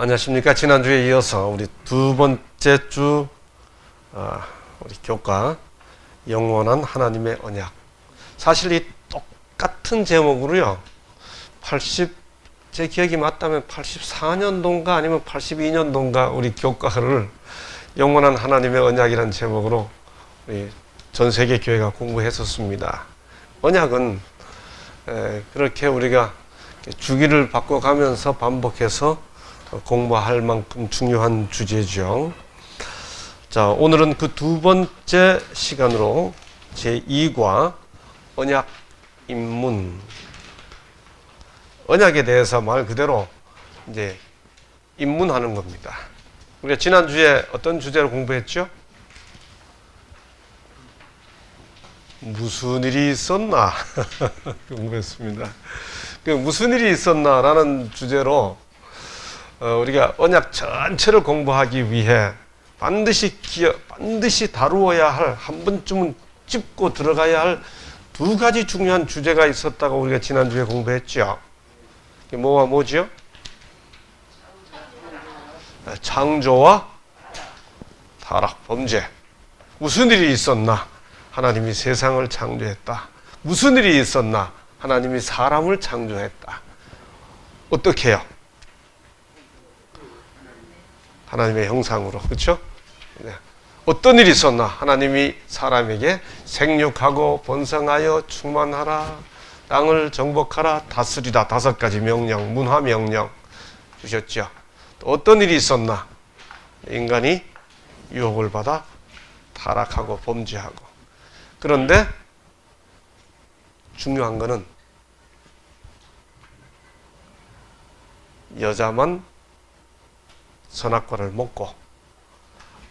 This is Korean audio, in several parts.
안녕하십니까. 지난주에 이어서 우리 두 번째 주 우리 교과 영원한 하나님의 언약. 사실 이 똑같은 제목으로요, 제 기억이 맞다면 84년도인가 아니면 82년도인가 우리 교과를 영원한 하나님의 언약이라는 제목으로 우리 전 세계 교회가 공부했었습니다. 언약은 그렇게 우리가 주기를 바꿔가면서 반복해서 공부할 만큼 중요한 주제죠. 자, 오늘은 그 두 번째 시간으로 제2과 언약 입문. 언약에 대해서 말 그대로 이제 입문하는 겁니다. 우리가 지난주에 어떤 주제로 공부했죠? 무슨 일이 있었나? 공부했습니다. 무슨 일이 있었나? 라는 주제로 우리가 언약 전체를 공부하기 위해 반드시 다루어야 할, 한 번쯤은 짚고 들어가야 할 두 가지 중요한 주제가 있었다고 우리가 지난주에 공부했죠. 뭐와 뭐지요? 창조와 타락, 범죄. 무슨 일이 있었나? 하나님이 세상을 창조했다. 무슨 일이 있었나? 하나님이 사람을 창조했다. 어떻게 해요? 하나님의 형상으로, 그렇죠? 네. 어떤 일이 있었나? 하나님이 사람에게 생육하고 번성하여 충만하라, 땅을 정복하라, 다스리라, 5가지 명령, 문화 명령 주셨죠. 또 어떤 일이 있었나? 인간이 유혹을 받아 타락하고 범죄하고. 그런데 중요한 거는 여자만 선악과를 먹고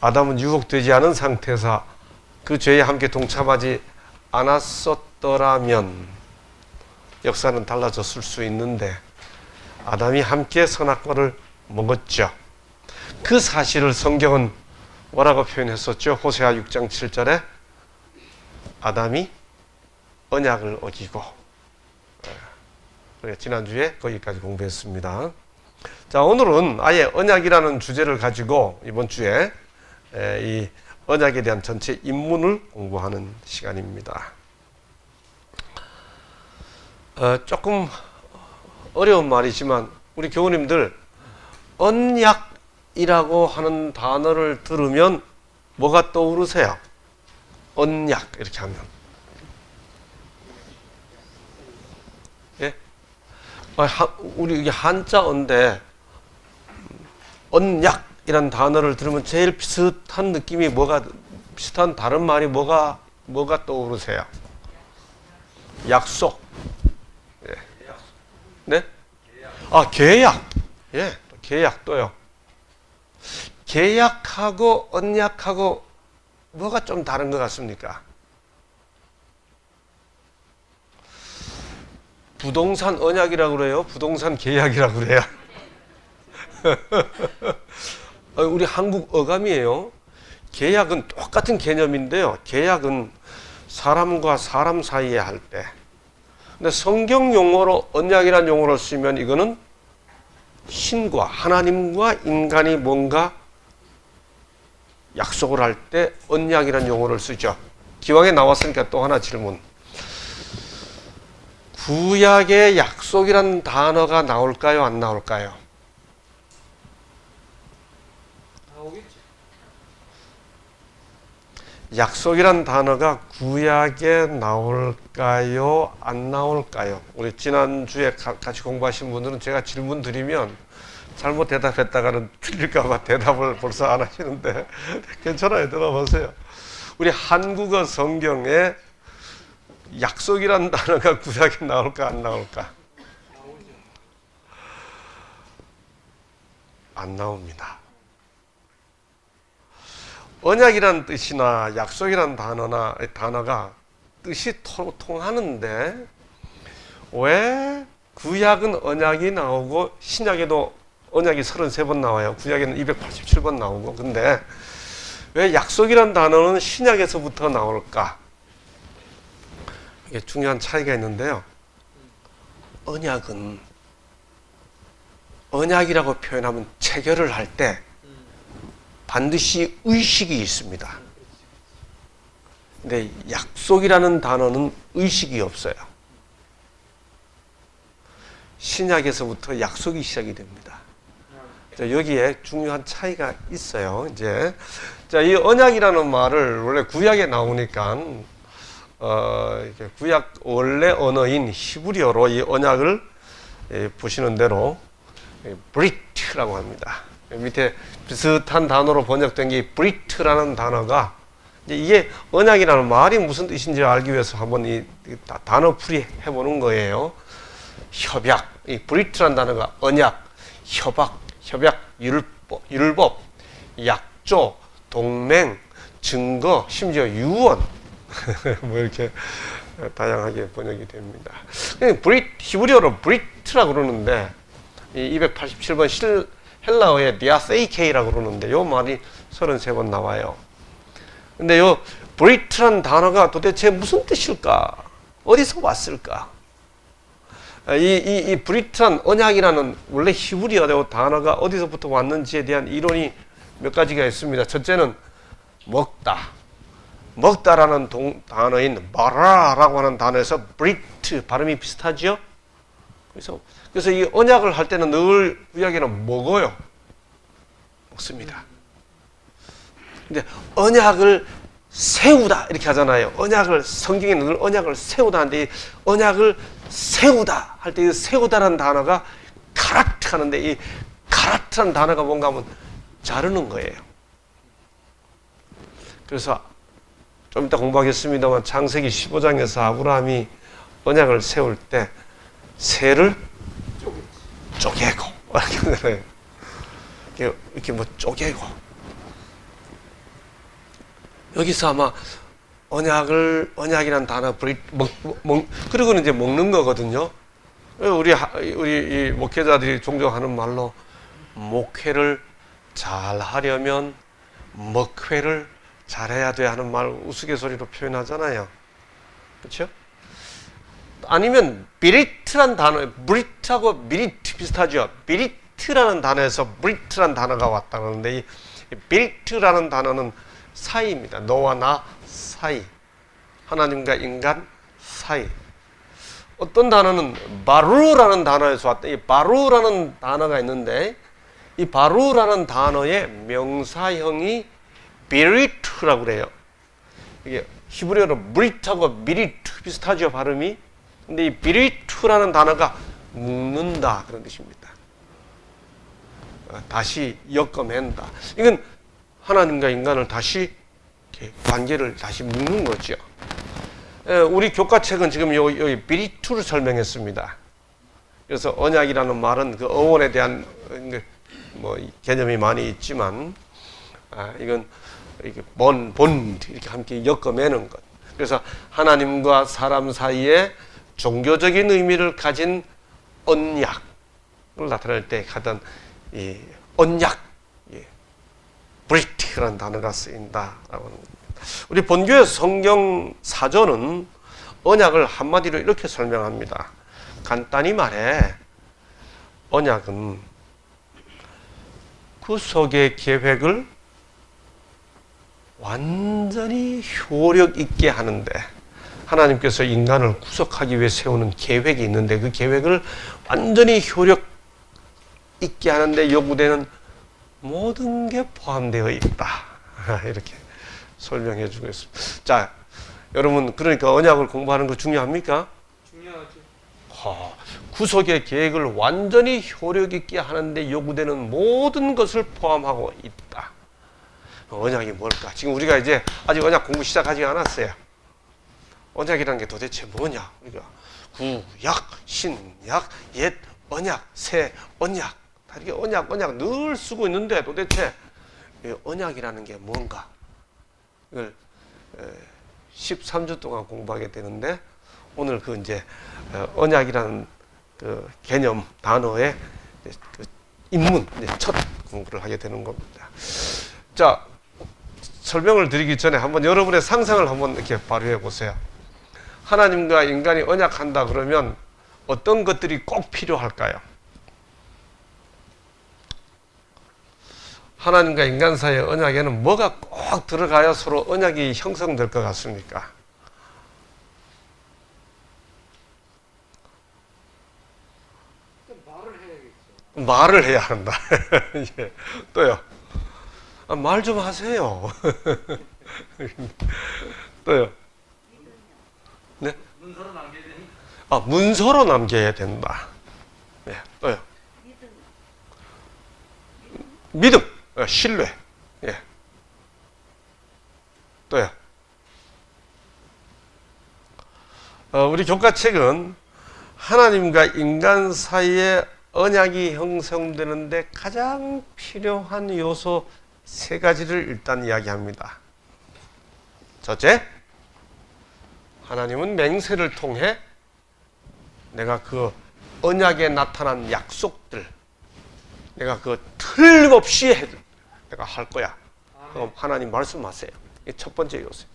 아담은 유혹되지 않은 상태에서 그 죄에 함께 동참하지 않았었더라면 역사는 달라졌을 수 있는데 아담이 함께 선악과를 먹었죠. 그 사실을 성경은 뭐라고 표현했었죠? 호세아 6장 7절에 아담이 언약을 어기고. 지난주에 거기까지 공부했습니다. 자, 오늘은 아예 언약이라는 주제를 가지고 이번 주에 이 언약에 대한 전체 입문을 공부하는 시간입니다. 조금 어려운 말이지만 우리 교우님들 언약이라고 하는 단어를 들으면 뭐가 떠오르세요? 언약 이렇게 하면. 예? 우리 이게 한자어인데 언약이란 단어를 들으면 제일 비슷한 느낌이 비슷한 다른 말이 뭐가 떠오르세요? 약속. 예. 네? 계약. 예, 계약도요. 계약하고 언약하고 뭐가 좀 다른 것 같습니까? 부동산 언약이라고 그래요? 부동산 계약이라고 그래요? 우리 한국 어감이에요. 계약은 똑같은 개념인데요. 계약은 사람과 사람 사이에 할 때. 근데 성경 용어로 언약이라는 용어를 쓰면 이거는 신과 하나님과 인간이 뭔가 약속을 할 때 언약이라는 용어를 쓰죠. 기왕에 나왔으니까 또 하나 질문. 구약의 약속이라는 단어가 나올까요? 안 나올까요? 약속이란 단어가 구약에 나올까요? 안 나올까요? 우리 지난주에 같이 공부하신 분들은 제가 질문 드리면 잘못 대답했다가는 틀릴까봐 대답을 벌써 안 하시는데 괜찮아요. 들어보세요. 우리 한국어 성경에 약속이란 단어가 구약에 나올까 안 나올까? 안 나옵니다. 언약이란 뜻이나 약속이란 단어가 뜻이 통하는데 왜 구약은 언약이 나오고 신약에도 언약이 33번 나와요. 구약에는 287번 나오고. 근데 왜 약속이란 단어는 신약에서부터 나올까? 이게 중요한 차이가 있는데요. 언약은 언약이라고 표현하면 체결을 할 때 반드시 의식이 있습니다. 근데 약속이라는 단어는 의식이 없어요. 신약에서부터 약속이 시작이 됩니다. 자, 여기에 중요한 차이가 있어요. 이제 자, 이 언약이라는 말을 원래 구약에 나오니까 구약 원래 언어인 히브리어로 이 언약을 보시는 대로 브리트라고 합니다. 밑에 비슷한 단어로 번역된 게 브리트라는 단어가 이게 언약이라는 말이 무슨 뜻인지 알기 위해서 한번 이 단어 풀이 해보는 거예요. 협약, 이 브리트라는 단어가 언약, 협약, 율법, 약조, 동맹, 증거, 심지어 유언 뭐 이렇게 다양하게 번역이 됩니다. 히브리어로 브리트라고 그러는데 이 287번 헬라어의 디아세이케이라고 그러는데 요 말이 33번 나와요. 근데 요 브리트란 단어가 도대체 무슨 뜻일까? 어디서 왔을까? 이 브리트란 언약이라는 원래 히브리어 단어가 어디서부터 왔는지에 대한 이론이 몇 가지가 있습니다. 첫째는 먹다라는 단어인 마라라고 하는 단어에서 브리트 발음이 비슷하죠? 그래서 이 언약을 할 때는 늘 구약에는 먹어요. 먹습니다. 근데 언약을 세우다 이렇게 하잖아요. 성경에는 늘 언약을 세우다 하는데 이 언약을 세우다 할 때 이 세우다라는 단어가 카라트 하는데 이 카라트라는 단어가 뭔가 하면 자르는 거예요. 그래서 좀 이따 공부하겠습니다만 창세기 15장에서 아브라함이 언약을 세울 때 새를 쪼개고 이렇게 뭐 쪼개고 여기서 아마 언약이라는 단어 그리고는 이제 먹는 거거든요. 우리 이 목회자들이 종종 하는 말로 목회를 잘 하려면 먹회를 잘해야 돼 하는 말 우스갯소리로 표현하잖아요. 그렇죠? 아니면 비리트란 단어, 브리트하고 비리트 비슷하죠. 비리트라는 단어에서 브리트라는 단어가 왔다 그러는데 이 비리트라는 단어는 사이입니다. 너와 나 사이, 하나님과 인간 사이. 어떤 단어는 바루라는 단어에서 왔다. 이 바루라는 단어가 있는데 이 바루라는 단어의 명사형이 비리트라고 그래요. 이게 히브리어로 브리트하고 비리트 비슷하죠, 발음이. 근데 이 비리트라는 단어가 묶는다 그런 뜻입니다. 다시 엮어맨다. 이건 하나님과 인간을 다시 관계를 다시 묶는 거죠. 우리 교과책은 지금 여기 비리투를 설명했습니다. 그래서 언약이라는 말은 그 어원에 대한 뭐 개념이 많이 있지만 이건 이렇게 본 이렇게 함께 엮어매는 것. 그래서 하나님과 사람 사이에 종교적인 의미를 가진 언약을 나타낼 때 하던 이 언약, 브리트라는 단어가 쓰인다라고 하는 겁니다. 우리 본교의 성경 사전은 언약을 한마디로 이렇게 설명합니다. 간단히 말해 언약은 구속의 계획을 완전히 효력 있게 하는데 하나님께서 인간을 구속하기 위해 세우는 계획이 있는데 그 계획을 완전히 효력 있게 하는데 요구되는 모든 게 포함되어 있다. 이렇게 설명해 주고 있습니다. 자, 여러분 그러니까 언약을 공부하는 거 중요합니까? 중요하죠. 구속의 계획을 완전히 효력 있게 하는데 요구되는 모든 것을 포함하고 있다. 언약이 뭘까? 지금 우리가 이제 아직 언약 공부 시작하지 않았어요. 언약이라는 게 도대체 뭐냐? 우리가 구약, 신약, 옛 언약, 새 언약 다 이렇게 언약 늘 쓰고 있는데 도대체 언약이라는 게 뭔가? 이걸 13주 동안 공부하게 되는데 오늘 그 이제 언약이라는 그 개념 단어의 그 입문 첫 공부를 하게 되는 겁니다. 자, 설명을 드리기 전에 한번 여러분의 상상을 한번 이렇게 발휘해 보세요. 하나님과 인간이 언약한다 그러면 어떤 것들이 꼭 필요할까요? 하나님과 인간 사이의 언약에는 뭐가 꼭 들어가야 서로 언약이 형성될 것 같습니까? 말을 해야 한다. 예. 또요. 말 좀 하세요. 또요. 네? 문서로 남겨야 되니까. 문서로 남겨야 된다. 네. 또요. 믿음. 신뢰. 예. 또요. 우리 교과책은 하나님과 인간 사이에 언약이 형성되는데 가장 필요한 요소 3가지를 일단 이야기합니다. 첫째, 하나님은 맹세를 통해 내가 그 언약에 나타난 약속들, 내가 그 틀림없이 내가 할 거야. 그럼 하나님 말씀하세요. 이게 첫 번째 요소.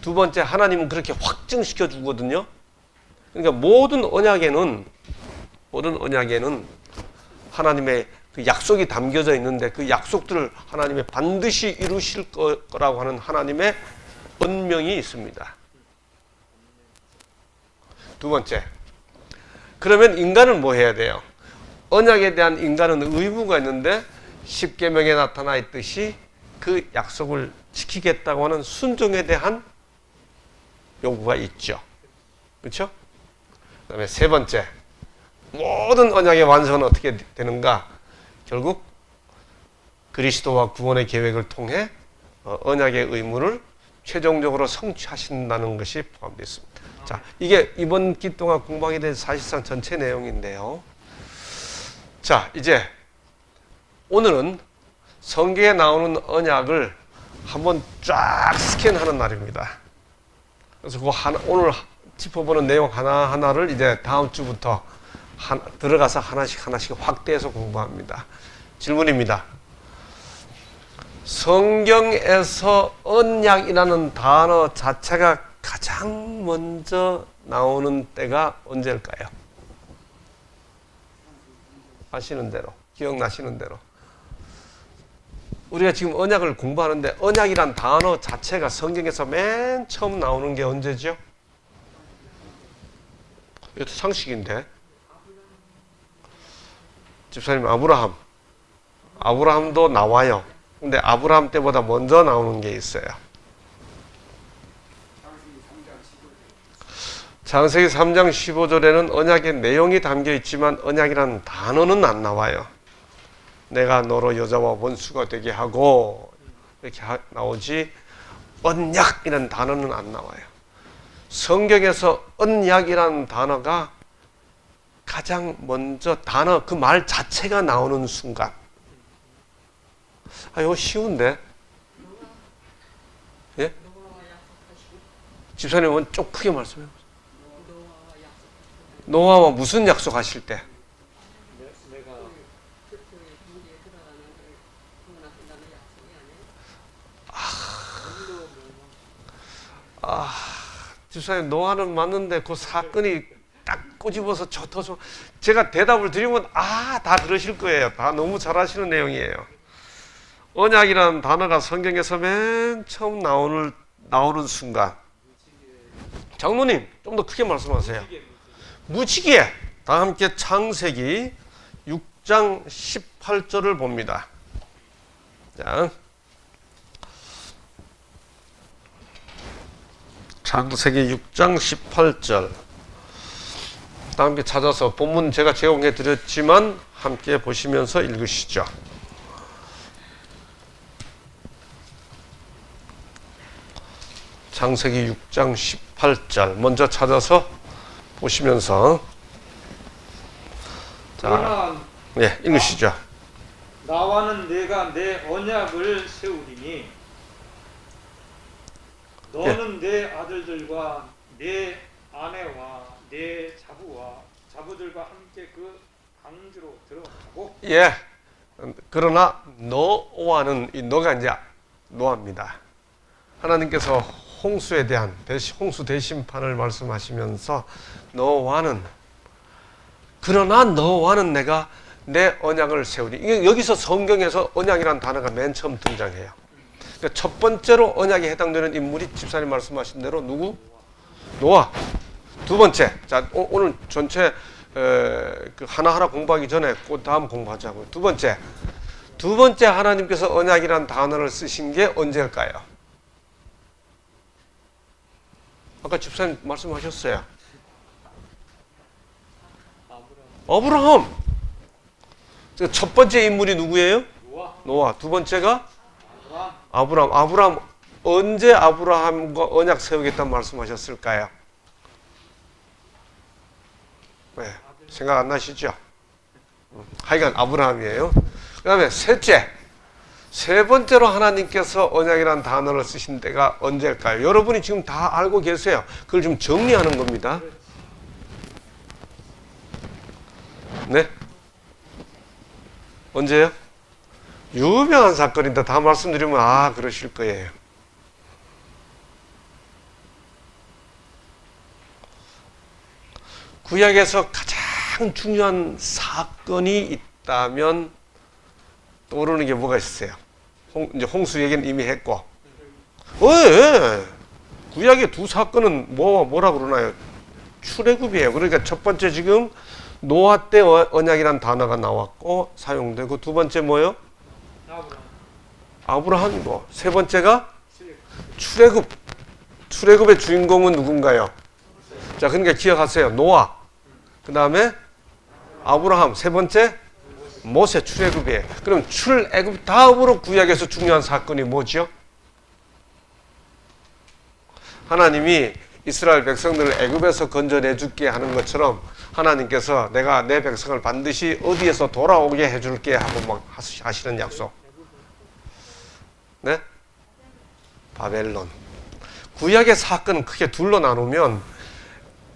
두 번째, 하나님은 그렇게 확증시켜 주거든요. 그러니까 모든 언약에는 하나님의 그 약속이 담겨져 있는데 그 약속들을 하나님이 반드시 이루실 거라고 하는 하나님의 언명이 있습니다. 두 번째, 그러면 인간은 뭐 해야 돼요? 언약에 대한 인간은 의무가 있는데 십계명에 나타나 있듯이 그 약속을 지키겠다고 하는 순종에 대한 요구가 있죠. 그렇죠? 그다음에 세 번째, 모든 언약의 완성은 어떻게 되는가? 결국 그리스도와 구원의 계획을 통해 언약의 의무를 최종적으로 성취하신다는 것이 포함되어 있습니다. 자, 이게 이번 기 동안 공부하게 된 사실상 전체 내용인데요. 자, 이제 오늘은 성경에 나오는 언약을 한번 쫙 스캔하는 날입니다. 그래서 오늘 짚어보는 내용 하나하나를 이제 다음 주부터 들어가서 하나씩 확대해서 공부합니다. 질문입니다. 성경에서 언약이라는 단어 자체가 가장 먼저 나오는 때가 언제일까요? 아시는 대로, 기억나시는 대로. 우리가 지금 언약을 공부하는데 언약이란 단어 자체가 성경에서 맨 처음 나오는 게 언제죠? 이것도 상식인데. 집사님, 아브라함도 나와요. 근데 아브라함 때보다 먼저 나오는 게 있어요. 창세기 3장 15절에는 언약의 내용이 담겨 있지만 언약이라는 단어는 안 나와요. 내가 너로 여자와 원수가 되게 하고 이렇게 나오지 언약이라는 단어는 안 나와요. 성경에서 언약이라는 단어가 가장 먼저 그 말 자체가 나오는 순간. 이거 쉬운데? 예? 집사님은 좀 크게 말씀해 보세요. 노아와 무슨 약속하실 때? 집사님, 노아는 맞는데 그 사건이 딱 꼬집어서 젖어서 제가 대답을 드리면 다 들으실 거예요. 다 너무 잘 아시는 내용이에요. 언약이라는 단어가 성경에서 맨 처음 나오는 순간. 장로님, 좀 더 크게 말씀하세요. 무지개. 다 함께 창세기 6장 18절을 봅니다. 자, 창세기 6장 18절. 다 함께 찾아서 본문 제가 제공해 드렸지만 함께 보시면서 읽으시죠. 창세기 6장 18절 먼저 찾아서 보시면서 자, 네, 읽으시죠. 나와는 내가 내 언약을 세우리니 너는 내 아들들과 내 아내와 내 자부들과 함께 그 방주로 들어가고. 예. 그러나 노아는 이 너가 이제 노아입니다. 하나님께서 홍수에 대한 홍수 대심판을 말씀하시면서 그러나 너와는 내가 내 언약을 세우리. 이게 여기서 성경에서 언약이라는 단어가 맨 처음 등장해요. 그러니까 첫 번째로 언약에 해당되는 인물이 집사님 말씀하신 대로 누구? 노아. 두 번째, 자 오늘 전체 그 하나하나 공부하기 전에 그 다음 공부하자고요. 두 번째 하나님께서 언약이라는 단어를 쓰신 게 언제일까요? 아까 집사님 말씀하셨어요. 아브라함. 첫 번째 인물이 누구예요? 노아. 두 번째가 아브라함. 아브라함 언제 아브라함과 언약 세우겠다는 말씀하셨을까요? 네, 생각 안 나시죠? 하여간 아브라함이에요. 그 다음에 세 번째로 하나님께서 언약이라는 단어를 쓰신 때가 언제일까요? 여러분이 지금 다 알고 계세요. 그걸 좀 정리하는 겁니다. 네? 언제요? 유명한 사건인데 다 말씀드리면 그러실 거예요. 구약에서 가장 중요한 사건이 있다면 떠오르는 게 뭐가 있어요? 이제 홍수 얘기는 이미 했고. 예. 구약의 두 사건은 뭐라 그러나요? 출애굽이에요. 그러니까 첫 번째 지금 노아 때 언약이라는 단어가 나왔고 사용되고, 두 번째 뭐요? 아브라함이고, 세 번째가 출애굽. 출애굽의 주인공은 누군가요? 자, 그러니까 기억하세요. 노아, 그 다음에 아브라함, 세 번째 모세. 출애굽이에요. 그럼 출애굽 다음으로 구약에서 중요한 사건이 뭐죠? 하나님이 이스라엘 백성들을 애굽에서 건져내줄게 하는 것처럼 하나님께서 내가 내 백성을 반드시 어디에서 돌아오게 해줄게 하고 막 하시는 약속. 네? 바벨론. 구약의 사건은 크게 둘로 나누면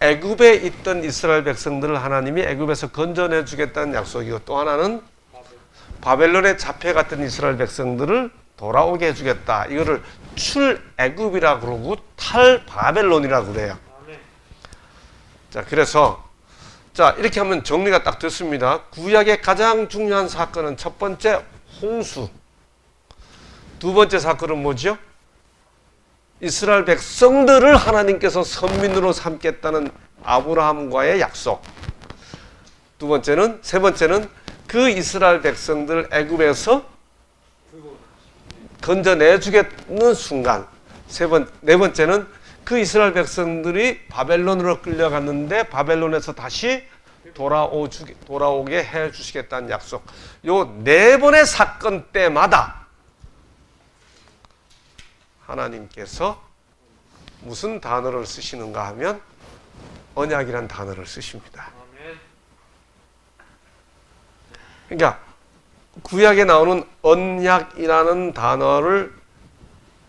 애굽에 있던 이스라엘 백성들을 하나님이 애굽에서 건져내 주겠다는 약속이고, 또 하나는 바벨론에 잡혀갔던 이스라엘 백성들을 돌아오게 해주겠다. 이거를 출애굽이라고 그러고 탈바벨론이라고 그래요. 자, 그래서 이렇게 하면 정리가 딱 됐습니다. 구약의 가장 중요한 사건은 첫 번째 홍수. 두 번째 사건은 뭐죠? 이스라엘 백성들을 하나님께서 선민으로 삼겠다는 아브라함과의 약속. 세 번째는 그 이스라엘 백성들 애굽에서 건져내주겠는 순간. 네 번째는 그 이스라엘 백성들이 바벨론으로 끌려갔는데 바벨론에서 다시 돌아오게 해주시겠다는 약속. 요 네 번의 사건 때마다 하나님께서 무슨 단어를 쓰시는가 하면 언약이란 단어를 쓰십니다. 그러니까 구약에 나오는 언약이라는 단어를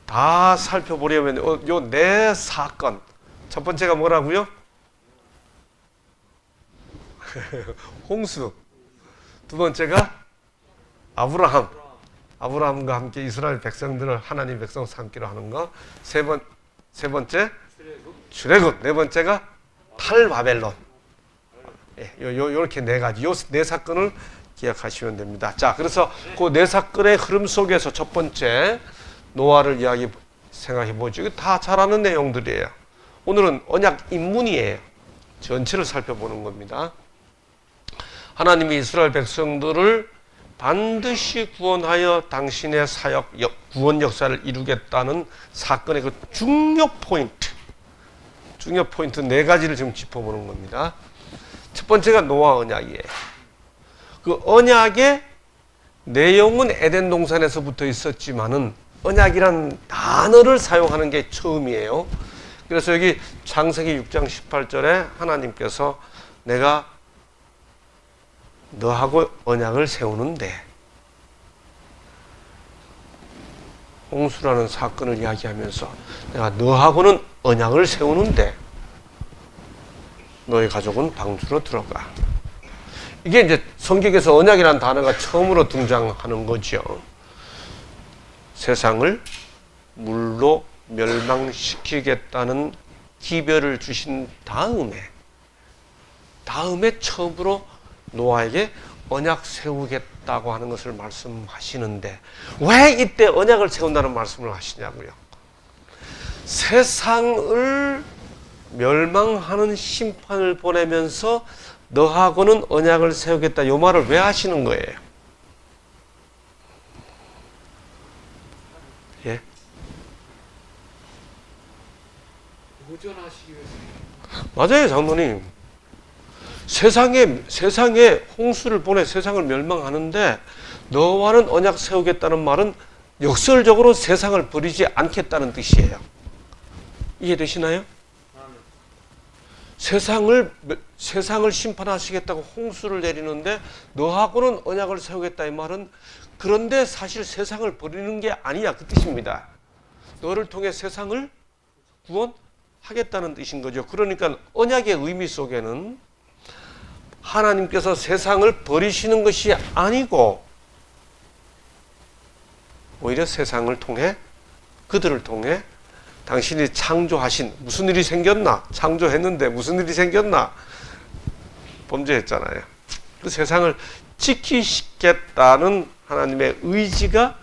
다 살펴보려면 요 네 사건. 첫 번째가 뭐라고요? 홍수. 두 번째가 아브라함과 함께 이스라엘 백성들을 하나님 백성 삼기로 하는 거. 세 번째 출애굽. 네 번째가 탈바벨론. 요렇게 네 가지. 요 네 사건을 기억하시면 됩니다. 자, 그래서 그 네 사건의 흐름 속에서 첫 번째 노아를 생각해 보죠. 이거 다 잘 아는 내용들이에요. 오늘은 언약 입문이에요. 전체를 살펴보는 겁니다. 하나님이 이스라엘 백성들을 반드시 구원하여 당신의 사역, 구원 역사를 이루겠다는 사건의 그 중요 포인트 네 가지를 지금 짚어보는 겁니다. 첫 번째가 노아 언약이에요. 그 언약의 내용은 에덴 동산에서부터 있었지만은 언약이란 단어를 사용하는 게 처음이에요. 그래서 여기 창세기 6장 18절에 하나님께서 내가 너하고 언약을 세우는데, 홍수라는 사건을 이야기하면서 내가 너하고는 언약을 세우는데 너의 가족은 방주로 들어가. 이게 이제 성경에서 언약이라는 단어가 처음으로 등장하는 거죠. 세상을 물로 멸망시키겠다는 기별을 주신 다음에 처음으로 노아에게 언약 세우겠다고 하는 것을 말씀하시는데 왜 이때 언약을 세운다는 말씀을 하시냐고요. 세상을 멸망하는 심판을 보내면서 너하고는 언약을 세우겠다, 이 말을 왜 하시는 거예요? 예? 보존하시기 위해서. 맞아요, 장로님. 세상에 홍수를 보내 세상을 멸망하는데 너와는 언약 세우겠다는 말은 역설적으로 세상을 버리지 않겠다는 뜻이에요. 이해되시나요? 세상을 심판하시겠다고 홍수를 내리는데 너하고는 언약을 세우겠다 이 말은 그런데 사실 세상을 버리는 게 아니야 그 뜻입니다. 너를 통해 세상을 구원하겠다는 뜻인 거죠. 그러니까 언약의 의미 속에는 하나님께서 세상을 버리시는 것이 아니고 오히려 세상을 통해 그들을 통해 당신이 창조하신 무슨 일이 생겼나? 창조했는데 무슨 일이 생겼나? 범죄했잖아요. 그 세상을 지키시겠다는 하나님의 의지가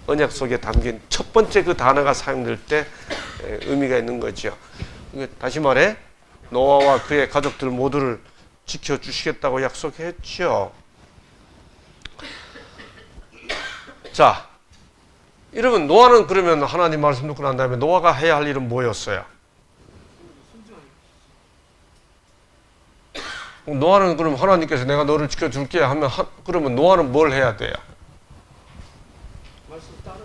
언약 속에 담긴 첫 번째 그 단어가 사용될 때 의미가 있는 거죠. 다시 말해 노아와 그의 가족들 모두를 지켜주시겠다고 약속했죠. 자, 여러분 노아는 그러면 하나님 말씀 듣고 난 다음에 노아가 해야 할 일은 뭐였어요? 노아는 그럼 하나님께서 내가 너를 지켜줄게 하면 그러면 노아는 뭘 해야 돼요? 말씀 따라요.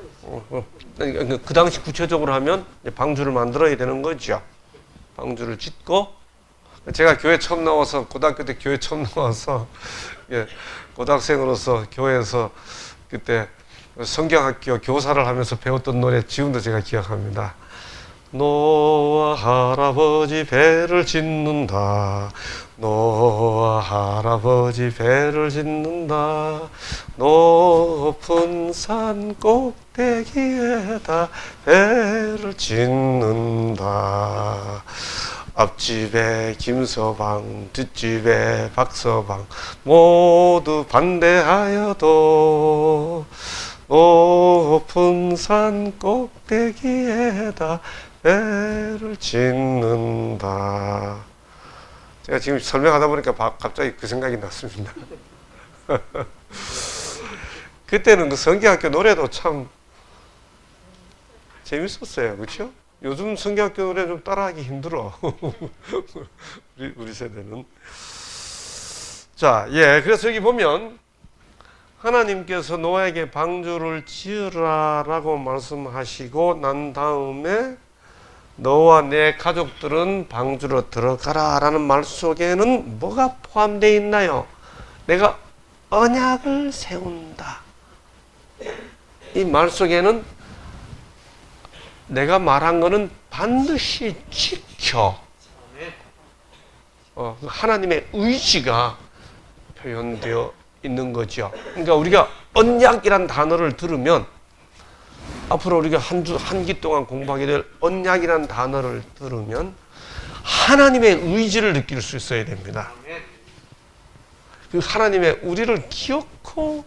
그 당시 구체적으로 하면 방주를 만들어야 되는 거죠. 방주를 짓고 제가 교회 처음 나와서 고등학교 때 교회 처음 나와서 고등학생으로서 교회에서 그때 성경학교 교사를 하면서 배웠던 노래 지금도 제가 기억합니다. 노아 할아버지 배를 짓는다. 노아 할아버지 배를 짓는다. 높은 산 꼭대기에다 배를 짓는다. 앞집에 김서방, 뒷집에 박서방 모두 반대하여도 높은 산 꼭대기에다 배를 짓는다. 제가 지금 설명하다 보니까 갑자기 그 생각이 났습니다. 그때는 그 성경학교 노래도 참 재밌었어요. 그렇죠? 요즘 성경학교 노래 좀 따라하기 힘들어. 우리 세대는. 자, 그래서 여기 보면 하나님께서 노아에게 방주를 지으라라고 말씀하시고 난 다음에 너와 내 가족들은 방주로 들어가라라는 말 속에는 뭐가 포함되어 있나요? 내가 언약을 세운다. 이 말 속에는 내가 말한 거는 반드시 지켜. 하나님의 의지가 표현되어 있는 거죠. 그러니까 우리가 언약이란 단어를 들으면 앞으로 우리가 한 기 동안 공부하게 될 언약이란 단어를 들으면 하나님의 의지를 느낄 수 있어야 됩니다. 그 하나님의 우리를 기어코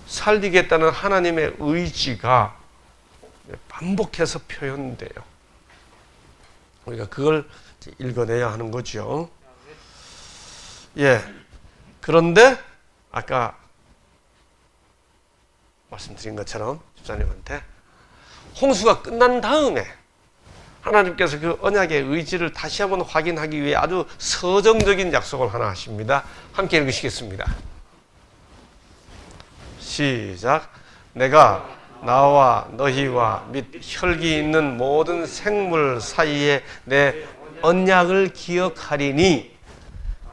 살리겠다는 하나님의 의지가 반복해서 표현돼요. 우리가 그걸 읽어내야 하는 거죠. 그런데 아까 말씀드린 것처럼 집사님한테 홍수가 끝난 다음에 하나님께서 그 언약의 의지를 다시 한번 확인하기 위해 아주 서정적인 약속을 하나 하십니다. 함께 읽으시겠습니다. 시작. 내가 나와 너희와 및 혈기 있는 모든 생물 사이에 내 언약을 기억하리니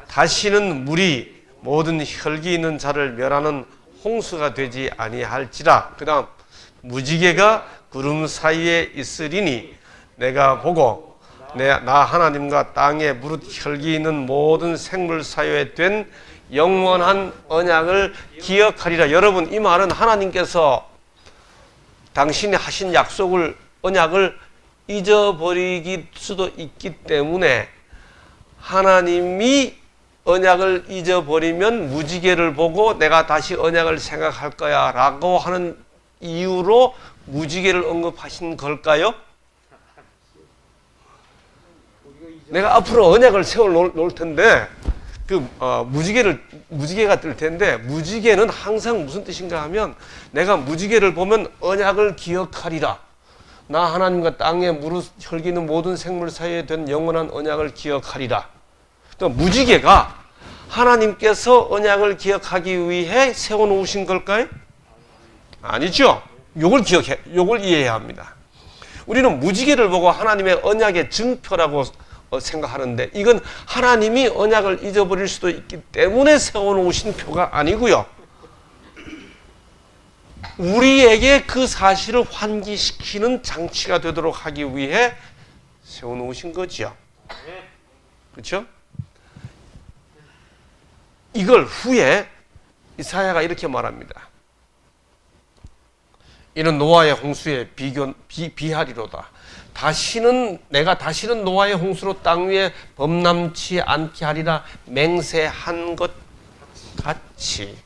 다시는 물이 모든 혈기 있는 자를 멸하는 홍수가 되지 아니할지라. 그 다음 무지개가 구름 사이에 있으리니 내가 보고 나 하나님과 땅에 무릇 혈기 있는 모든 생물 사이에 된 영원한 언약을 기억하리라. 여러분, 이 말은 하나님께서 당신이 하신 약속을 언약을 잊어버리기 수도 있기 때문에 하나님이 언약을 잊어버리면 무지개를 보고 내가 다시 언약을 생각할 거야 라고 하는 이유로 무지개를 언급하신 걸까요? 내가 앞으로 언약을 세워 놓을 텐데 무지개가 뜰 텐데, 무지개는 항상 무슨 뜻인가 하면 내가 무지개를 보면 언약을 기억하리라. 나 하나님과 땅에 무릇 혈기는 모든 생물 사이에 된 영원한 언약을 기억하리라. 또 무지개가 하나님께서 언약을 기억하기 위해 세워놓으신 걸까요? 아니죠. 요걸 이해해야 합니다. 우리는 무지개를 보고 하나님의 언약의 증표라고 생각하는데, 이건 하나님이 언약을 잊어버릴 수도 있기 때문에 세워놓으신 표가 아니고요. 우리에게 그 사실을 환기시키는 장치가 되도록 하기 위해 세워놓으신 거지요. 그렇죠? 이걸 후에 이사야가 이렇게 말합니다. 이는 노아의 홍수에 비하리로다. 내가 다시는 노아의 홍수로 땅 위에 범람치 않게 하리라 맹세한 것 같이,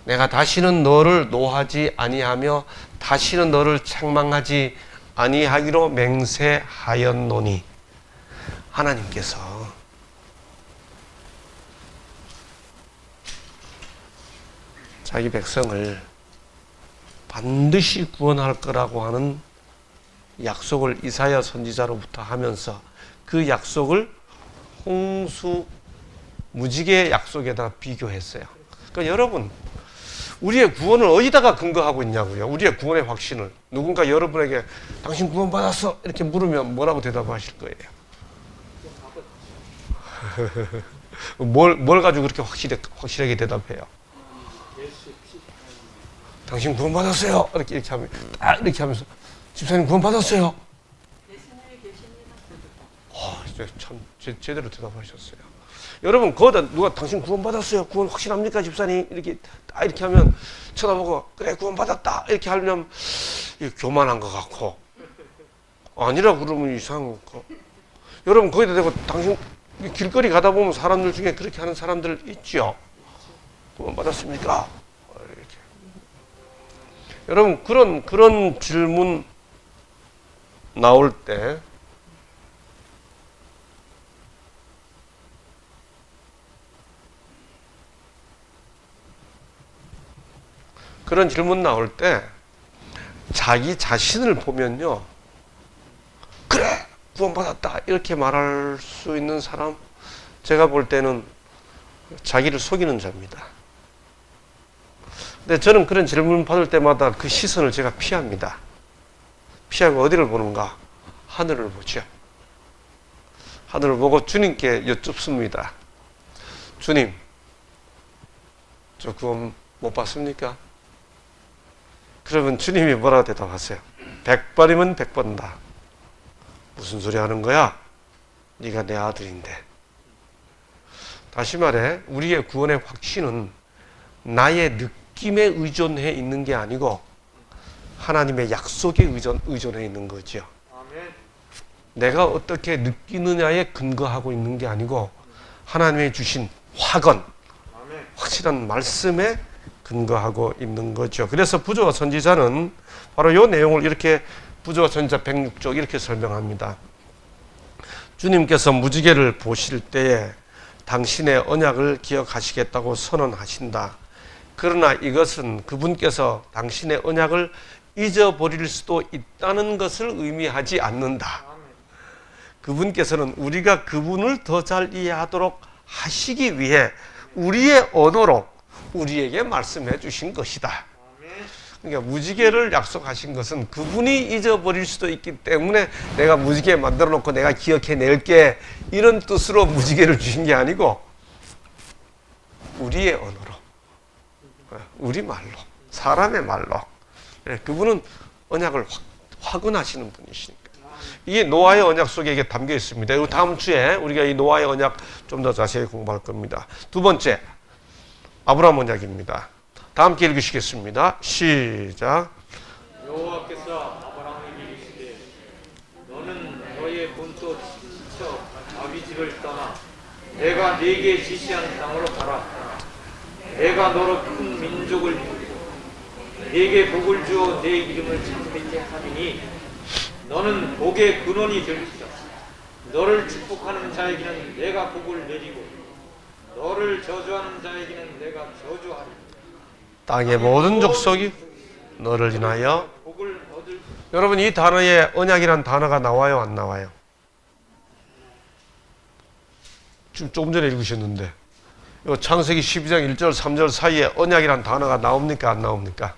내가 다시는 너를 노하지 아니하며 다시는 너를 책망하지 아니하기로 맹세하였노니. 하나님께서 자기 백성을 반드시 구원할 거라고 하는 약속을 이사야 선지자로부터 하면서 그 약속을 홍수 무지개 약속에다 비교했어요. 그러니까 여러분, 우리의 구원을 어디다가 근거하고 있냐고요. 우리의 구원의 확신을. 누군가 여러분에게 당신 구원받았어 이렇게 물으면 뭐라고 대답하실 거예요? 뭘 가지고 그렇게 확실하게 대답해요? 당신 구원받았어요 이렇게 하면 이렇게 하면서 집사님 구원받았어요. 예수님이 계십니다. 참 제대로 대답하셨어요. 여러분, 거기다 누가 당신 구원받았어요, 구원 확실합니까 집사님, 이렇게 하면 쳐다보고 그래 구원받았다 이렇게 하면 교만한 것 같고, 아니라 그러면 이상한 거. 여러분, 거기다 대고 당신 길거리 가다 보면 사람들 중에 그렇게 하는 사람들 있죠. 구원받았습니까? 이렇게. 여러분, 그런 질문 나올 때 자기 자신을 보면요, 그래 구원받았다 이렇게 말할 수 있는 사람, 제가 볼 때는 자기를 속이는 자입니다. 근데 저는 그런 질문 받을 때마다 그 시선을 제가 피합니다. 피하고 어디를 보는가? 하늘을 보죠. 하늘을 보고 주님께 여쭙습니다. 주님, 저 구원 못 받습니까? 그러면 주님이 뭐라 대답하세요? 100번이면 100번다. 무슨 소리 하는 거야? 네가 내 아들인데. 다시 말해, 우리의 구원의 확신은 나의 느낌에 의존해 있는 게 아니고 하나님의 약속에 의존해 있는 거죠. 내가 어떻게 느끼느냐에 근거하고 있는 게 아니고 하나님의 주신 확실한 말씀에 근거하고 있는 거죠. 그래서 부조와 선지자는 바로 이 내용을 이렇게, 부조와 선지자 106쪽 이렇게 설명합니다. 주님께서 무지개를 보실 때에 당신의 언약을 기억하시겠다고 선언하신다. 그러나 이것은 그분께서 당신의 언약을 잊어버릴 수도 있다는 것을 의미하지 않는다. 그분께서는 우리가 그분을 더 잘 이해하도록 하시기 위해 우리의 언어로 우리에게 말씀해 주신 것이다. 그러니까 무지개를 약속하신 것은 그분이 잊어버릴 수도 있기 때문에 내가 무지개 만들어 놓고 내가 기억해 낼게, 이런 뜻으로 무지개를 주신 게 아니고 우리의 언어로, 우리 말로, 사람의 말로. 그분은 언약을 확언하시는 분이시니까. 이게 노아의 언약 속에 이게 담겨 있습니다. 이 다음 주에 우리가 이 노아의 언약 좀 더 자세히 공부할 겁니다. 두 번째, 아브라함 언약입니다. 다 함께 읽으시겠습니다. 시작. 여호와께서 아브라함에게 이르시되 너는 너의 본토 친척 아비 집을 떠나 내가 네게 지시한 땅으로 가라. 내가 너로 큰 민족을 이루고 네게 복을 주어 내 이름을 창대케 하리니 너는 복의 근원이 될 것이다. 너를 축복하는 자에게는 내가 복을 내리고 너를 저주하는 자에게는 내가 저주하리. 땅의 모든 족속이 너를 인하여. 복을 얻을 여러분, 이 단어에 언약이란 단어가 나와요, 안 나와요? 지금 조금 전에 읽으셨는데 요 창세기 12장 1절 3절 사이에 언약이란 단어가 나옵니까, 안 나옵니까?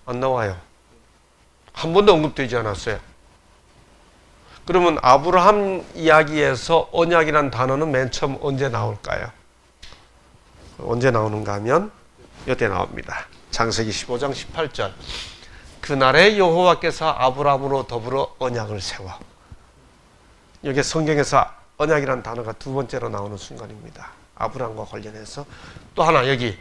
안 나와요. 한 번도 언급되지 않았어요. 그러면 아브라함 이야기에서 언약이란 단어는 맨 처음 언제 나올까요? 언제 나오는가 하면 이때 나옵니다. 창세기 15장 18절. 그날에 여호와께서 아브라함으로 더불어 언약을 세워. 여기 성경에서 언약이란 단어가 두 번째로 나오는 순간입니다. 아브라함과 관련해서. 또 하나, 여기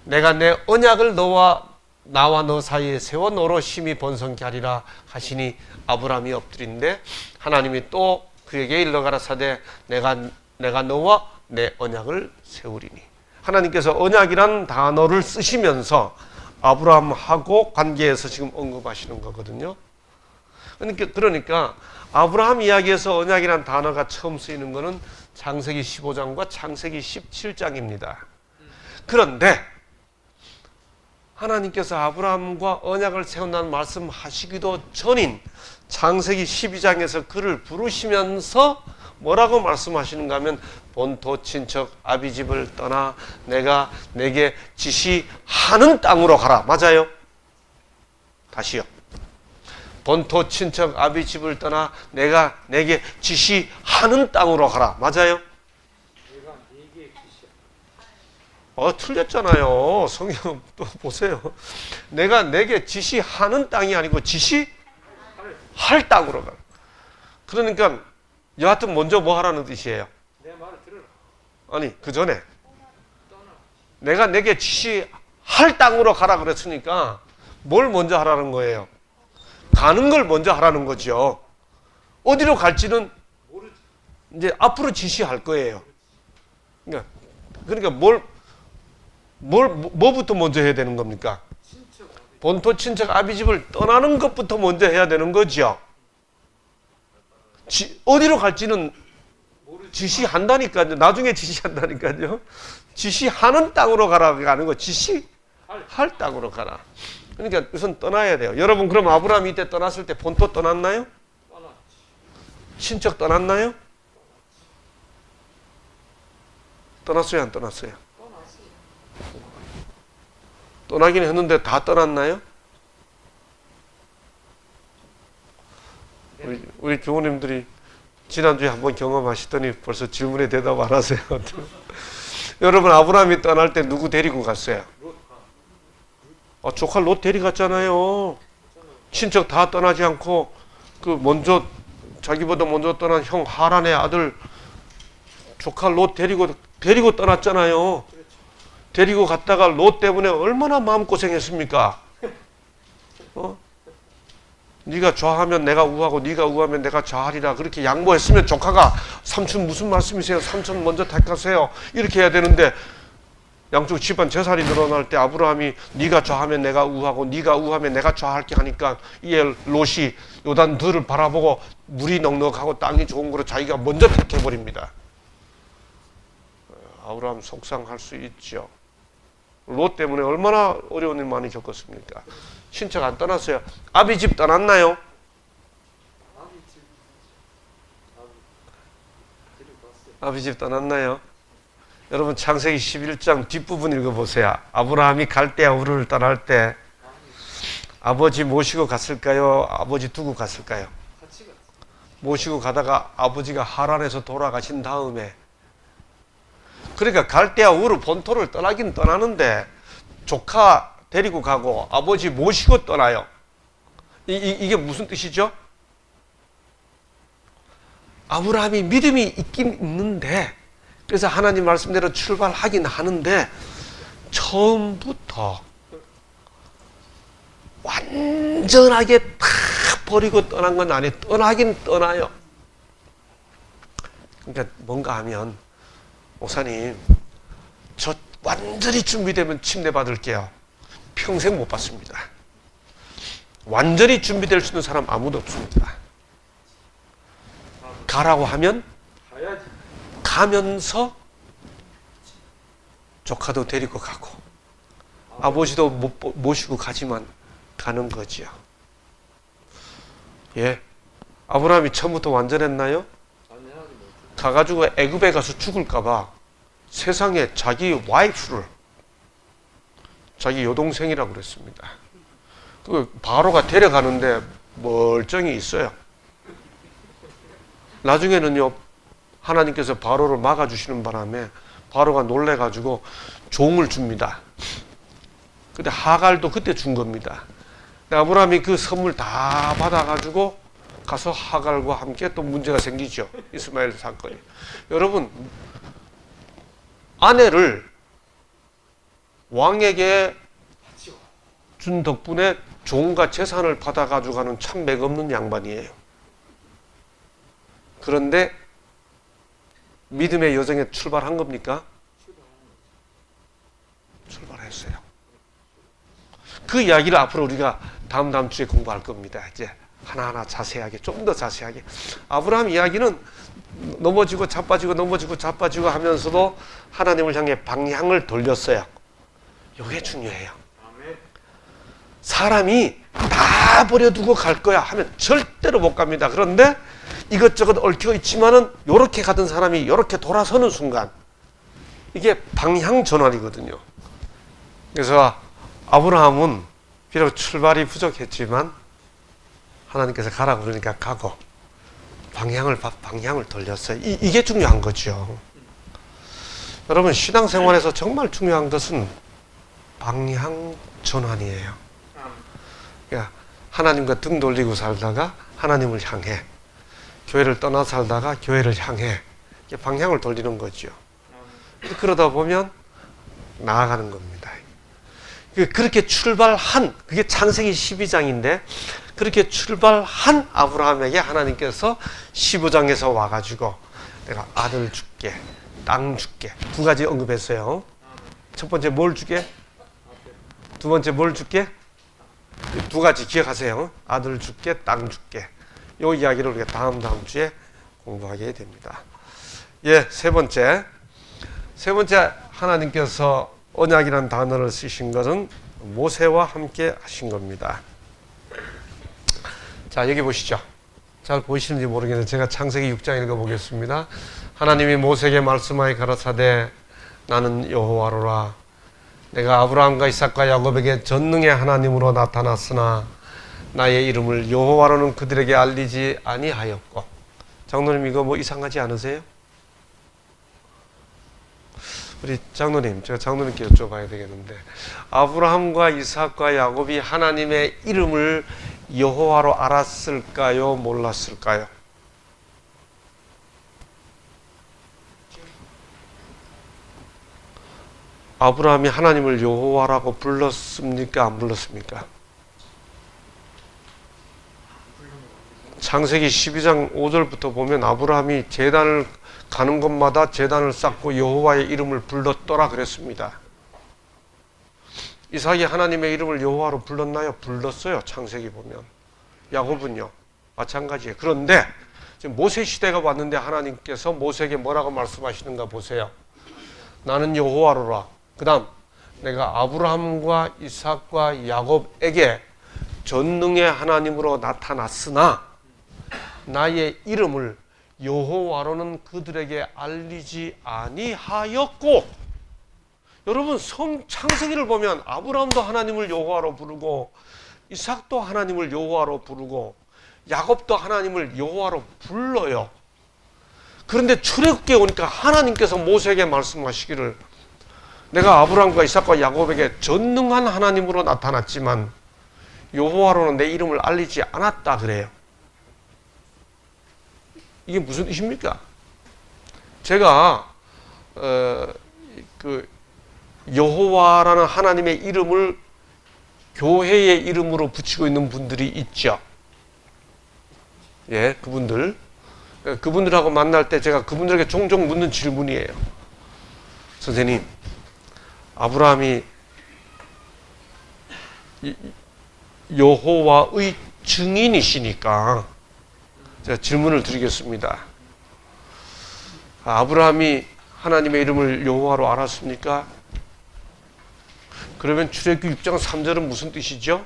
내가 내 언약을 나와 너 사이에 세워 너로 심히 번성케 하리라 하시니 아브라함이 엎드린데 하나님이 또 그에게 일러가라사대 내가 너와 내 언약을 세우리니. 하나님께서 언약이란 단어를 쓰시면서 아브라함하고 관계에서 지금 언급하시는 거거든요. 그러니까 아브라함 이야기에서 언약이란 단어가 처음 쓰이는 것은 창세기 15장과 창세기 17장입니다. 그런데 하나님께서 아브라함과 언약을 세운다는 말씀하시기도 전인 창세기 12장에서 그를 부르시면서 뭐라고 말씀하시는가 하면 본토 친척 아비집을 떠나 내가 내게 지시하는 땅으로 가라. 맞아요? 다시요. 본토 친척 아비집을 떠나 내가 내게 지시하는 땅으로 가라. 맞아요? 내가 네게 지시한 틀렸잖아요. 성경 또 보세요. 내가 내게 지시하는 땅이 아니고 지시할 땅으로 가라. 그러니까 여하튼 먼저 뭐 하라는 뜻이에요? 내 말을 들으라. 아니, 그 전에 내가 내게 지시할 땅으로 가라 그랬으니까 뭘 먼저 하라는 거예요? 가는 걸 먼저 하라는 거죠. 어디로 갈지는 이제 앞으로 지시할 거예요. 그러니까 뭐부터 먼저 해야 되는 겁니까? 본토 친척 아비집을 떠나는 것부터 먼저 해야 되는 거죠. 어디로 갈지는 지시한다니까요. 나중에 지시한다니까요. 지시하는 땅으로 가라가 아니고 지시할 땅으로 가라. 그러니까 우선 떠나야 돼요. 여러분, 그럼 아브라함이 이때 떠났을 때 본토 떠났나요? 친척 떠났나요? 떠났어요, 안 떠났어요? 떠나긴 했는데 다 떠났나요? 우리 교우님들이 지난주에 한번 경험하시더니 벌써 질문에 대답 안 하세요. 여러분, 아브라함이 떠날 때 누구 데리고 갔어요? 조카 롯 데려갔잖아요. 친척 다 떠나지 않고 먼저 자기보다 먼저 떠난 형 하란의 아들 조카 롯 데리고 떠났잖아요. 데리고 갔다가 롯 때문에 얼마나 마음고생했습니까? 네가 좌하면 내가 우하고 네가 우하면 내가 좌하리라. 그렇게 양보했으면 조카가 삼촌 무슨 말씀이세요? 삼촌 먼저 택하세요. 이렇게 해야 되는데 양쪽 집안 재산이 늘어날 때 아브라함이 네가 좌하면 내가 우하고 네가 우하면 내가 좌할게 하니까 이에 롯이 요단들을 바라보고 물이 넉넉하고 땅이 좋은 거로 자기가 먼저 택해버립니다. 아브라함 속상할 수 있죠. 롯 때문에 얼마나 어려운 일 많이 겪었습니까? 친척 안 떠났어요. 아비 집 떠났나요? 아비 집 떠났나요? 여러분, 창세기 11장 뒷부분 읽어보세요. 아브라함이 갈대아 우르를 떠날 때 아버지 모시고 갔을까요? 아버지 두고 갔을까요? 모시고 가다가 아버지가 하란에서 돌아가신 다음에, 그러니까 갈대아 우르 본토를 떠나긴 떠나는데 조카 데리고 가고 아버지 모시고 떠나요. 이게 무슨 뜻이죠? 아브라함이 믿음이 있긴 있는데, 그래서 하나님 말씀대로 출발하긴 하는데 처음부터 완전하게 다 버리고 떠난 건 아니에요. 떠나긴 떠나요. 그러니까 뭔가 하면 목사님, 저 완전히 준비되면 침례 받을게요. 평생 못 받습니다. 완전히 준비될 수 있는 사람 아무도 없습니다. 가라고 하면 가야지. 가면서 조카도 데리고 가고 아버지도 모시고 가지만 가는 거지요. 예, 아브라함이 처음부터 완전했나요? 완전하지 못. 가가지고 애굽에 가서 죽을까봐 세상에 자기 와이프를 자기 여동생이라고 그랬습니다. 그 바로가 데려가는데 멀쩡히 있어요. 나중에는요, 하나님께서 바로를 막아주시는 바람에 바로가 놀래가지고 종을 줍니다. 근데 하갈도 그때 준 겁니다. 아브라함이 그 선물 다 받아가지고 가서 하갈과 함께 또 문제가 생기죠. 이스마엘 사건이. 여러분, 아내를 왕에게 준 덕분에 종과 재산을 받아가지고 가는 참 맥없는 양반이에요. 그런데 믿음의 여정에 출발한 겁니까? 출발했어요. 그 이야기를 앞으로 우리가 다음 주에 공부할 겁니다. 이제 하나하나 자세하게, 좀 더 자세하게. 아브라함 이야기는 넘어지고 자빠지고 넘어지고 자빠지고 하면서도 하나님을 향해 방향을 돌렸어요. 이게 중요해요. 아멘. 사람이 다 버려두고 갈 거야 하면 절대로 못 갑니다. 그런데 이것저것 얽혀 있지만은 요렇게 가던 사람이 요렇게 돌아서는 순간 이게 방향 전환이거든요. 그래서 아브라함은 비록 출발이 부족했지만 하나님께서 가라고 그러니까 가고 방향을 돌렸어요. 이게 중요한 거죠. 여러분, 신앙생활에서 정말 중요한 것은 방향 전환이에요. 그러니까 하나님과 등 돌리고 살다가 하나님을 향해, 교회를 떠나 살다가 교회를 향해 방향을 돌리는 거죠. 그러다 보면 나아가는 겁니다. 그렇게 출발한, 그게 창세기 12장인데 그렇게 출발한 아브라함에게 하나님께서 15장에서 와가지고 내가 아들 줄게, 땅 줄게, 두 가지 언급했어요. 첫 번째 뭘 줄게? 두 번째 뭘 줄게? 두 가지 기억하세요. 아들 줄게, 땅 줄게. 이 이야기를 우리가 다음 주에 공부하게 됩니다. 예, 세 번째 하나님께서 언약이라는 단어를 쓰신 것은 모세와 함께 하신 겁니다. 자, 여기 보시죠. 잘 보이시는지 모르겠는데 제가 창세기 6장 읽어보겠습니다. 하나님이 모세에게 말씀하여 가라사대 나는 여호와로라. 내가 아브라함과 이삭과 야곱에게 전능의 하나님으로 나타났으나 나의 이름을 여호와로는 그들에게 알리지 아니하였고. 장로님, 이거 뭐 이상하지 않으세요? 우리 장로님, 제가 장로님께 여쭤봐야 되겠는데, 아브라함과 이삭과 야곱이 하나님의 이름을 여호와로 알았을까요? 몰랐을까요? 아브라함이 하나님을 여호와라고 불렀습니까? 안 불렀습니까? 창세기 12장 5절부터 보면 아브라함이 제단을 가는 곳마다 제단을 쌓고 여호와의 이름을 불렀더라 그랬습니다. 이삭이 하나님의 이름을 여호와로 불렀나요? 불렀어요. 창세기 보면. 야곱은요, 마찬가지예요. 그런데 지금 모세 시대가 왔는데 하나님께서 모세에게 뭐라고 말씀하시는가 보세요. 나는 여호와로라. 그 다음, 내가 아브라함과 이삭과 야곱에게 전능의 하나님으로 나타났으나 나의 이름을 여호와로는 그들에게 알리지 아니하였고. 여러분, 창세기를 보면 아브라함도 하나님을 여호와로 부르고 이삭도 하나님을 여호와로 부르고 야곱도 하나님을 여호와로 불러요. 그런데 출애굽기에 오니까 하나님께서 모세에게 말씀하시기를 내가 아브라함과 이삭과 야곱에게 전능한 하나님으로 나타났지만 여호와로는 내 이름을 알리지 않았다 그래요. 이게 무슨 뜻입니까? 제가 여호와라는 하나님의 이름을 교회의 이름으로 붙이고 있는 분들이 있죠. 예, 그분들하고 만날 때 제가 그분들에게 종종 묻는 질문이에요. 선생님, 아브라함이 여호와의 증인이시니까 제가 질문을 드리겠습니다. 아브라함이 하나님의 이름을 여호와로 알았습니까? 그러면 출애굽기 6장 3절은 무슨 뜻이죠?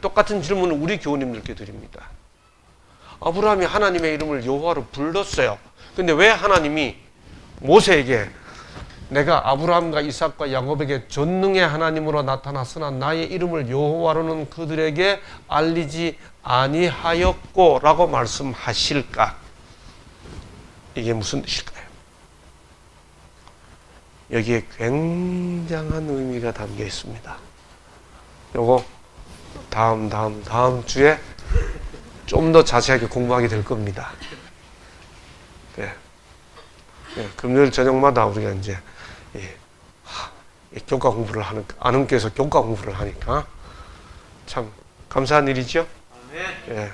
똑같은 질문을 우리 교우님들께 드립니다. 아브라함이 하나님의 이름을 여호와로 불렀어요. 근데 왜 하나님이 모세에게 내가 아브라함과 이삭과 야곱에게 전능의 하나님으로 나타났으나 나의 이름을 여호와로는 그들에게 알리지 아니하였고 라고 말씀하실까? 이게 무슨 뜻일까요? 여기에 굉장한 의미가 담겨 있습니다. 요거 다음 주에 좀 더 자세하게 공부하게 될 겁니다. 네. 네, 금요일 저녁마다 우리가 이제 교과 공부를 하는, 아는께서 교과 공부를 하니까 참 감사한 일이죠. 예.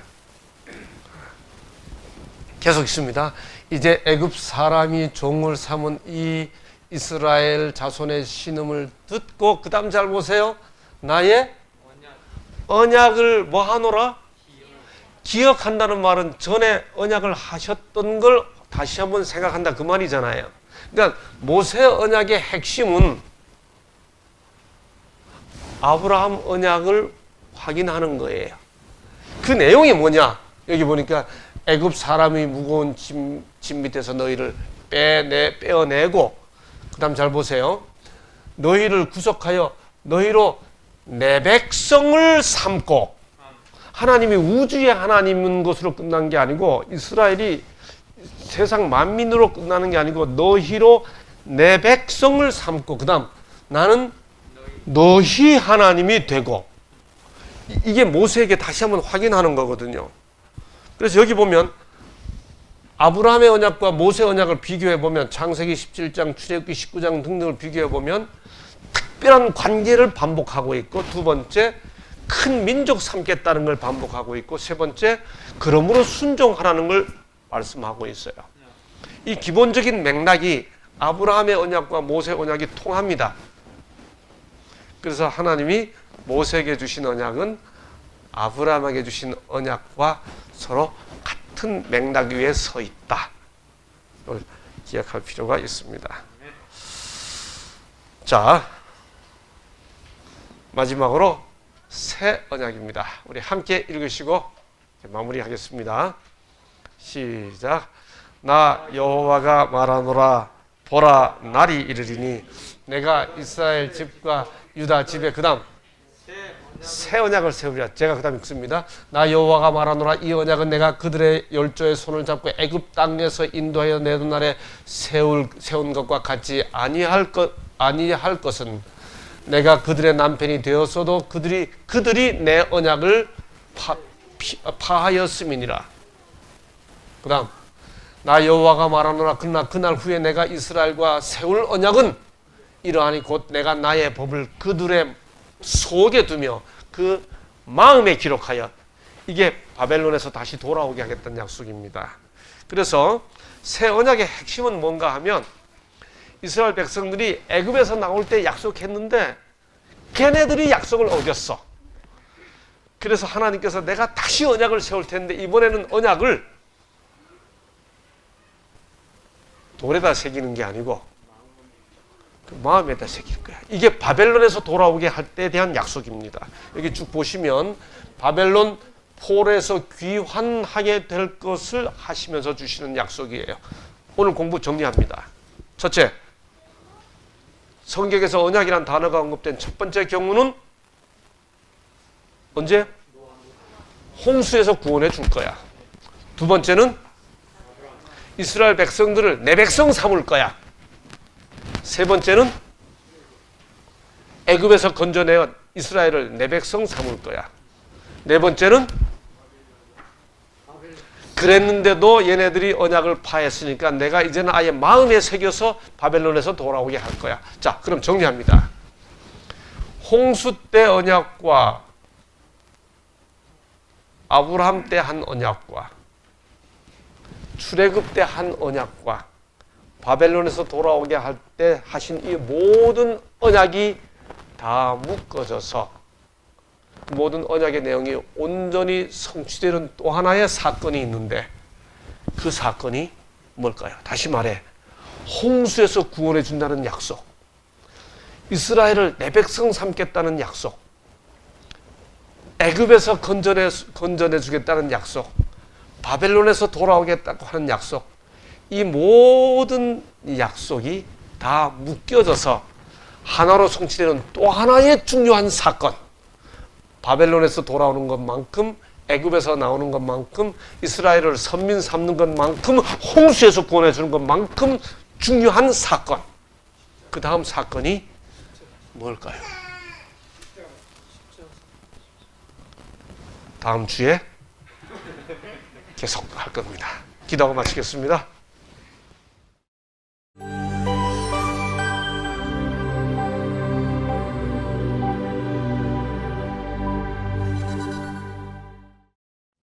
계속 있습니다. 이제 애굽 사람이 종을 삼은 이 이스라엘 자손의 신음을 듣고 그 다음 잘 보세요. 나의 언약을 뭐 하노라? 기억한다는 말은 전에 언약을 하셨던 걸 다시 한번 생각한다 그 말이잖아요. 그러니까 모세 언약의 핵심은 아브라함 언약을 확인하는 거예요. 그 내용이 뭐냐? 여기 보니까 애굽 사람이 무거운 짐 밑에서 너희를 빼어내고 그 다음 잘 보세요. 너희를 구속하여 너희로 내 백성을 삼고, 하나님이 우주의 하나님인 것으로 끝난 게 아니고 이스라엘이 세상 만민으로 끝나는 게 아니고 너희로 내 백성을 삼고 그 다음 나는 너희 하나님이 되고, 이게 모세에게 다시 한번 확인하는 거거든요. 그래서 여기 보면 아브라함의 언약과 모세 언약을 비교해 보면 창세기 17장, 출애굽기 19장 등등을 비교해 보면 특별한 관계를 반복하고 있고, 두 번째 큰 민족 삼겠다는 걸 반복하고 있고, 세 번째 그러므로 순종하라는 걸 말씀하고 있어요. 이 기본적인 맥락이 아브라함의 언약과 모세 언약이 통합니다. 그래서 하나님이 모세에게 주신 언약은 아브라함에게 주신 언약과 서로 같은 맥락 위에 서 있다. 이걸 기억할 필요가 있습니다. 자, 마지막으로 새 언약입니다. 우리 함께 읽으시고 마무리하겠습니다. 시작. 나 여호와가 말하노라. 보라, 날이 이르리니 내가 이스라엘 집과 유다 집에 그 다음 새 언약을 세우리라. 제가 그 다음 읽습니다. 나 여호와가 말하노라. 이 언약은 내가 그들의 열조의 손을 잡고 애굽 땅에서 인도하여 내던 날에 세운 것과 같이 아니할 것은 내가 그들의 남편이 되었어도 그들이 내 언약을 파하였음이니라. 그 다음 나 여호와가 말하노라. 그러나 그날 후에 내가 이스라엘과 세울 언약은 이러하니 곧 내가 나의 법을 그들의 속에 두며 그 마음에 기록하여, 이게 바벨론에서 다시 돌아오게 하겠다는 약속입니다. 그래서 새 언약의 핵심은 뭔가 하면 이스라엘 백성들이 애굽에서 나올 때 약속했는데 걔네들이 약속을 어겼어. 그래서 하나님께서 내가 다시 언약을 세울 텐데 이번에는 언약을 돌에다 새기는 게 아니고 그 마음에다 새길 거야. 이게 바벨론에서 돌아오게 할 때에 대한 약속입니다. 여기 쭉 보시면 바벨론 폴에서 귀환하게 될 것을 하시면서 주시는 약속이에요. 오늘 공부 정리합니다. 첫째, 성경에서 언약이란 단어가 언급된 첫 번째 경우는 언제? 홍수에서 구원해 줄 거야. 두 번째는 이스라엘 백성들을 내 백성 삼을 거야. 세 번째는 애굽에서 건져내어 이스라엘을 내 백성 삼을 거야. 네 번째는 그랬는데도 얘네들이 언약을 파했으니까 내가 이제는 아예 마음에 새겨서 바벨론에서 돌아오게 할 거야. 자, 그럼 정리합니다. 홍수 때 언약과 아브라함 때 한 언약과 출애굽 때 한 언약과 바벨론에서 돌아오게 할 때 하신 이 모든 언약이 다 묶어져서 모든 언약의 내용이 온전히 성취되는 또 하나의 사건이 있는데 그 사건이 뭘까요? 다시 말해 홍수에서 구원해 준다는 약속, 이스라엘을 내 백성 삼겠다는 약속, 애굽에서 건져내 주겠다는 약속, 바벨론에서 돌아오겠다고 하는 약속, 이 모든 약속이 다 묶여져서 하나로 성취되는 또 하나의 중요한 사건, 바벨론에서 돌아오는 것만큼 애굽에서 나오는 것만큼 이스라엘을 선민 삼는 것만큼 홍수에서 구원해 주는 것만큼 중요한 사건, 그 다음 사건이 뭘까요? 다음 주에 계속 할 겁니다. 기도하고 마치겠습니다.